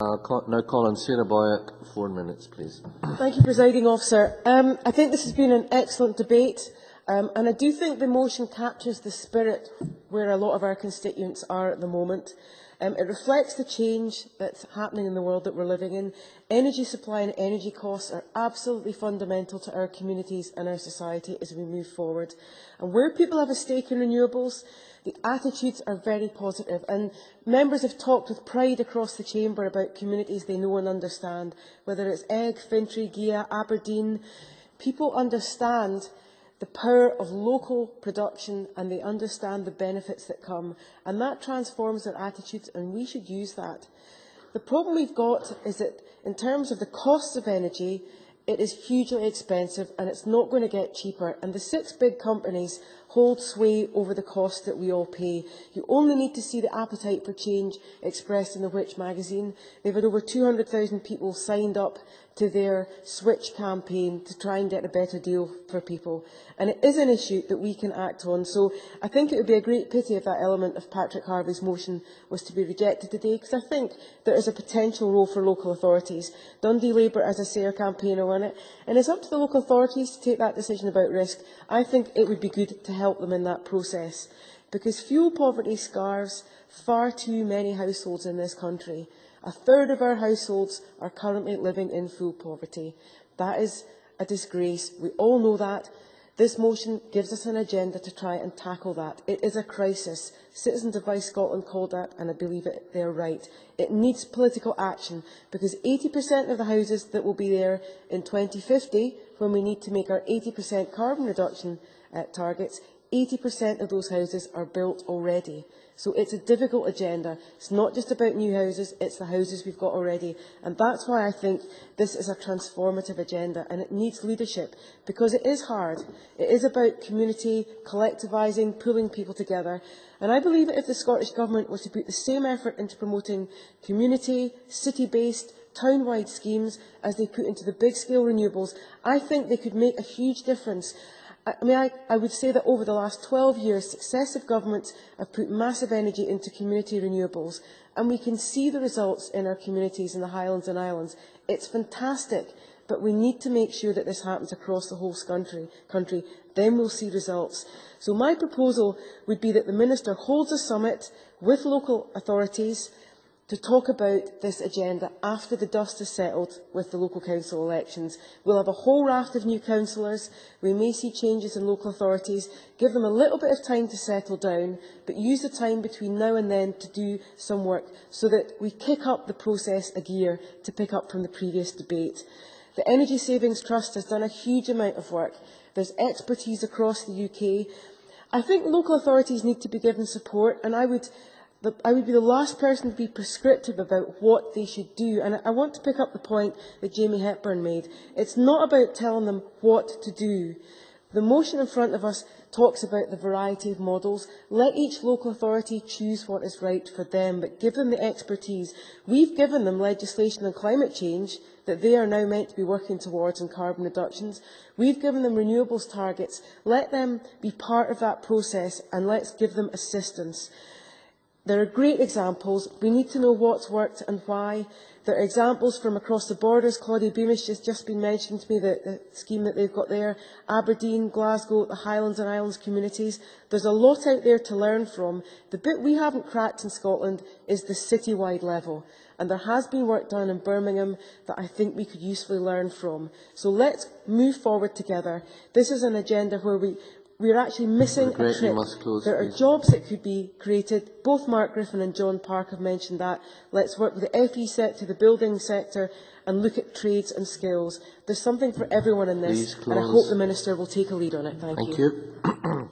Now call on Sarah Boyack, 4 minutes, please. Thank you, Presiding Officer. I think this has been an excellent debate, and I do think the motion captures the spirit where a lot of our constituents are at the moment. It reflects the change that's happening in the world that we're living in. Energy supply and energy costs are absolutely fundamental to our communities and our society as we move forward. And where people have a stake in renewables, the attitudes are very positive, and members have talked with pride across the chamber about communities they know and understand, whether it's Egg, Fintry, Gia, Aberdeen. People understand the power of local production and they understand the benefits that come, and that transforms their attitudes, and we should use that. The problem we've got is that in terms of the cost of energy, it is hugely expensive and it's not going to get cheaper, and the 6 big companies hold sway over the cost that we all pay. You only need to see the appetite for change expressed in the Which magazine. They've had over 200,000 people signed up to their Switch campaign to try and get a better deal for people. And it is an issue that we can act on. So I think it would be a great pity if that element of Patrick Harvey's motion was to be rejected today, because I think there is a potential role for local authorities. Dundee Labour, as I say, are campaigning on it. And it's up to the local authorities to take that decision about risk. I think it would be good to help them in that process, because fuel poverty scars far too many households in this country. A third of our households are currently living in fuel poverty. That is a disgrace. We all know that. This motion gives us an agenda to try and tackle that. It is a crisis. Citizens Advice Scotland called that, and I believe they're right. It needs political action, because 80% of the houses that will be there in 2050, when we need to make our 80% carbon reduction targets, 80% of those houses are built already. So it's a difficult agenda. It's not just about new houses, it's the houses we've got already. And that's why I think this is a transformative agenda, and it needs leadership, because it is hard. It is about community, collectivising, pulling people together. And I believe that if the Scottish Government was to put the same effort into promoting community, city-based, town-wide schemes as they put into the big-scale renewables, I think they could make a huge difference. I would say that over the last 12 years, successive governments have put massive energy into community renewables, and we can see the results in our communities in the Highlands and Islands. It's fantastic, but we need to make sure that this happens across the whole country. Then we'll see results. So my proposal would be that the Minister holds a summit with local authorities to talk about this agenda after the dust has settled with the local council elections. We'll have a whole raft of new councillors. We may see changes in local authorities. Give them a little bit of time to settle down, but use the time between now and then to do some work so that we kick up the process a gear to pick up from the previous debate. The Energy Savings Trust has done a huge amount of work. There's expertise across the UK. I think local authorities need to be given support, and I would be the last person to be prescriptive about what they should do. And I want to pick up the point that Jamie Hepburn made. It's not about telling them what to do. The motion in front of us talks about the variety of models. Let each local authority choose what is right for them, but give them the expertise. We've given them legislation on climate change that they are now meant to be working towards in carbon reductions. We've given them renewables targets. Let them be part of that process, and let's give them assistance. There are great examples. We need to know what's worked and why. There are examples from across the borders. Claudia Beamish has just been mentioned to me, the scheme that they've got there. Aberdeen, Glasgow, the Highlands and Islands communities. There's a lot out there to learn from. The bit we haven't cracked in Scotland is the citywide level. And there has been work done in Birmingham that I think we could usefully learn from. So let's move forward together. This is an agenda where we are actually missing a trick. There are jobs that could be created. Both Mark Griffin and John Park have mentioned that. Let's work with the FE sector, the building sector, and look at trades and skills. There's something for everyone in this, and I hope the Minister will take a lead on it. Thank you.